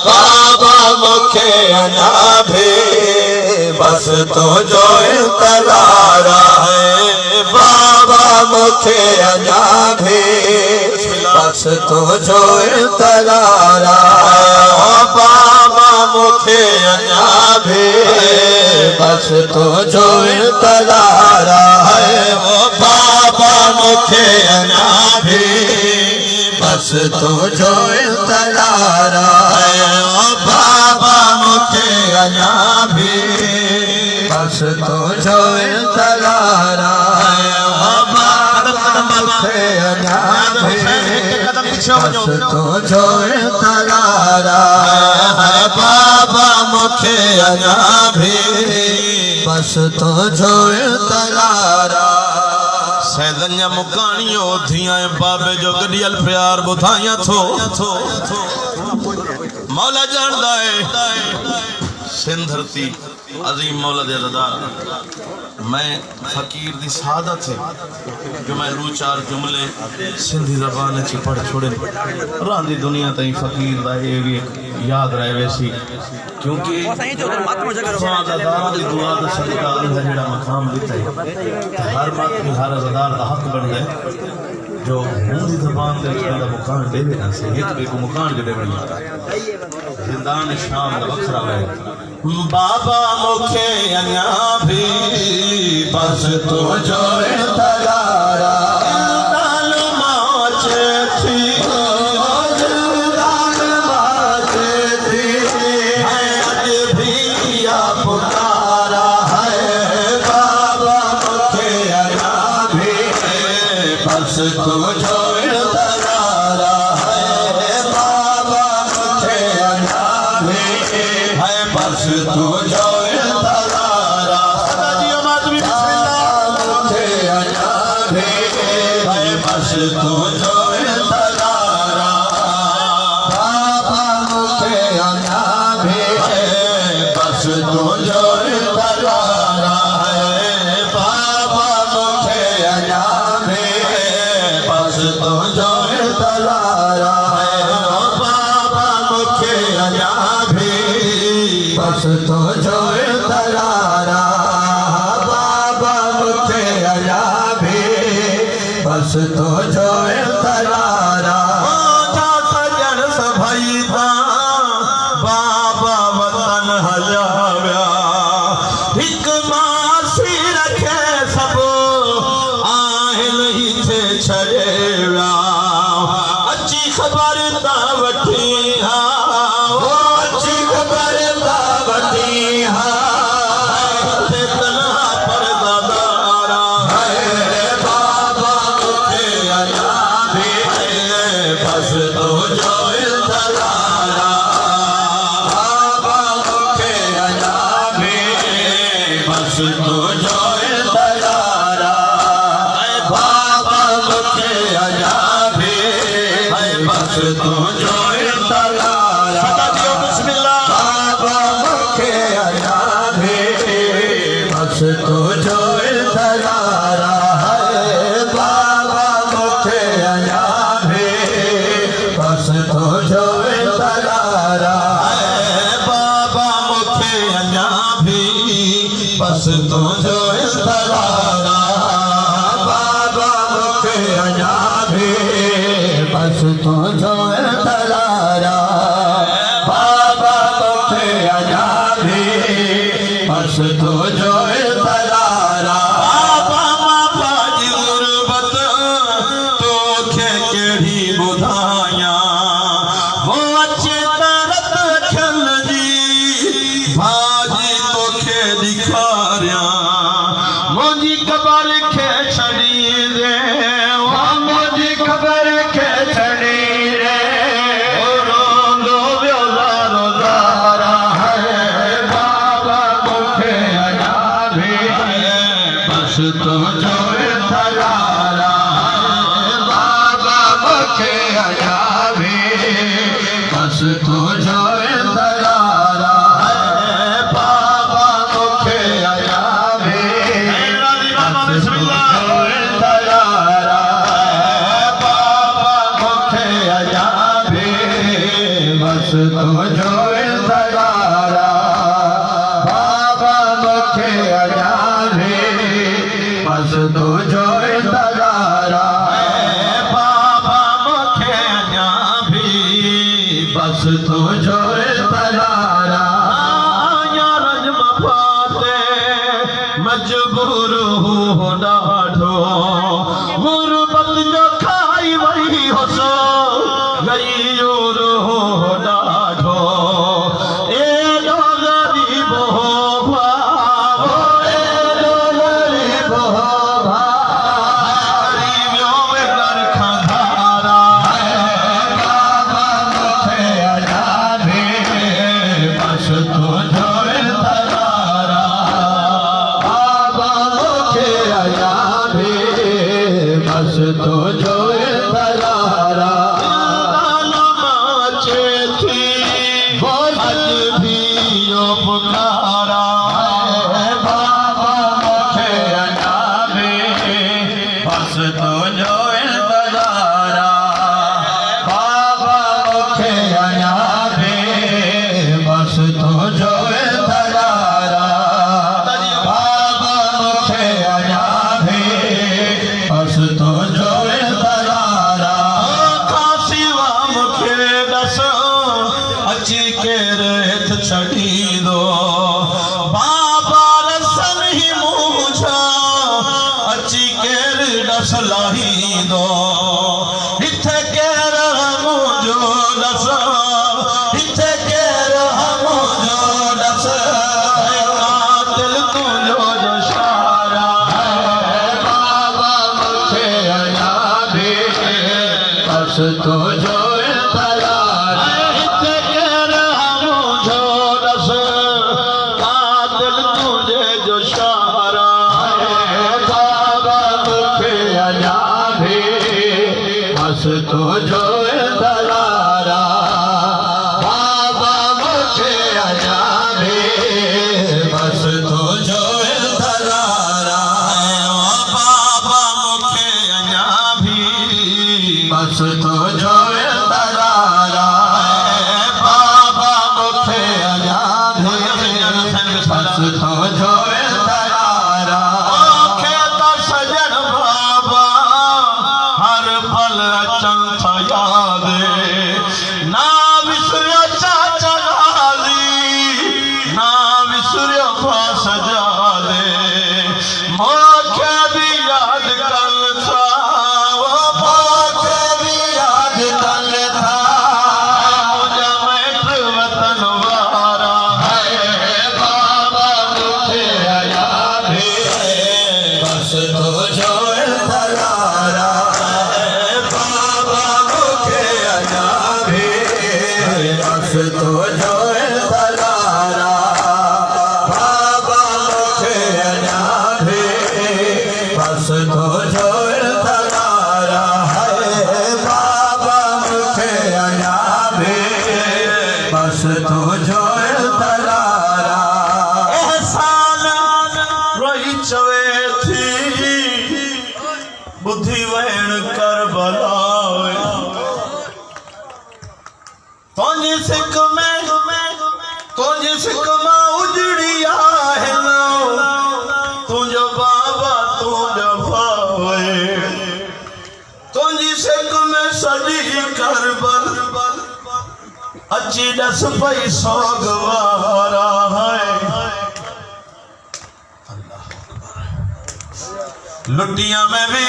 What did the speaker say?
बाबा मुखे अना भी बस तो जो तलारा है। बाबा मुखे अना भी बस तो जो तलारा है। बाबा मुखे अना भी बस तो जो तलारा है। बाबा मुखे अना भी बस तो जो तलारा है। बाबा मुखे अना भी बस तो जो तलारा है। बाबा मुखे अना भी बस तो जो तलारा है। बाबा मुखे अना भी बस तो जो तलारा। सैदन्या मुकानियो थिया बाबे जो गडियल प्यार बुधाइया थो मौला जानदा है सिंध धरती अजीम मौला दे अज़दार। मैं फकीर दी सादत है जो मैं दो चार जुमले सिंधी ज़बान च पढ़ छोड़े रांदी दुनिया ताई फकीर दा ये भी याद रहे वैसी क्योंकि दी दुआ दा सदका अल्लाह जेड़ा मकाम दिता है हर बात में हर अज़दार दा हक बन गए जो हिंदी ज़बान दे जेड़ा मुकाम दे देना से एक को मुकाम दे देना जिंदान शाम दा वखरा है। बाबा मुखे अना भी बस तो जो तलारा दाल माचे थी दाल माचे थी अज भी या पुकारा है। बाबा मुखे अना भी बस तो जो तलारा है। बाबा मुखे अना भी बस तो जो तलारा मुखे अना भी बस तो जो तलारा। बाबा मुखे अना भी बस तो जो तलारा है। बाबा मुखे अना भी बस तो जो तलारा है। बाबा मुखे अना भी बस तो जो तलारा। बाबा मुखे अना भी बस तो जो तलारा। सजन सभई बाबा वतन हजाव्या हिक मासी रखे सब आहिल ही थे छड़ेव्या अच्छी खबर ता वठी हा अच्छी खबर ता वठी हा तन्हा पर दादारा है। बाबा मुखे अना भी बस तो जो तलारा। बाबा मुखे अना भी बस तो जो तलारा। बाबा मुखे अना भी बस तो जो तलारा। बाबा मुखे अना भी बस तो जो तलारा है। बाबा मुखे अना भी बस तो जो तलारा है। बाबा मुखे अना भी बस तो जो तलारा। बाबा मुखे अना भी बस तो जो तलारा। बाबा मुखे अना भी बस तो जो तलारा। बाबा जी गुरबत तो खे केड़ी बुधाया वो अच्छे तरत खल जी भाजी तो खे दिखारिया मुझी खबर खे छड़ी रे मुझी खबर खे छड़ी रे रोंदो व्योला रोजारा है। बाबा मुखे अना भी बस तो जो तलारा। बाबा मुखे अना भी बस तो जो तलारा। बाबा मुखे अना भी बस तो जो तलारा। बाबा मुखे अना भी बस तो जो इंतजारा बाबा मुखे अजा भी बस तो जो इंतजारा बाबा मुखे अजा भी बस तो जो इंतजारा मजबूर हो ॾाढो गुरबत जो खाई वही हो सो गई और हो ॾाढो एॾो ग़रीब हो भावो एॾो ग़रीब हो भारियो में घर खां धारा बाबा मुखे अजा भी बस तुंहिंजो इंतज़ारा बस तो जो इंतज़ारा नाचे थी आज भी यो पुकारा बाबा मुखे अजा भी बस तो जो इंतज़ारा बाबा मुखे अजा भी बस तो जो इंतज़ारा बाबा मुखे अजा भी बस तो जो इंतज़ारा कासिवा मुखे दस अची के रेत छड़ी दो बाबा रसन ही मुझा अची के दस लाही दो इथे के मुझो दस इथे के मुझो दस दिल तुझो जो शारा बस तो जो इंतज़ारा इथे कर मुझो दस दिल तुझे जो शारा बाबा मुखे अजा भी बस तो जो इंतज़ारा बाबा मुखे अजा भी बस तो जो इंतज़ारा बाबा मुखे अजा भी बस तो जो इंतज़ारा बाबा मुखे अजा भी बस तो जो इंतज़ारा खेता सजन बाबा हर पल अचन था याद ना विसरियो चाचा गाली ना विसरियो फास जाले मोखे भी याद कर था बस तो जो इंतज़ारा बाबा मुखे अजा भी बस तो जो इंतज़ारा बाबा मुखे अजा भी बस तो जो इंतज़ारा है बाबा मुखे अजा भी बस तो जो इंतज़ारा एहसान रोई चवे थी बुद्धि वहन कर बलावे तुझी सिक में उजड़ी आहे तुझो बाबा तुझो भावे तुझी सिक में सजी कर बल अची दस पई सोगवारा है लुटिया में भी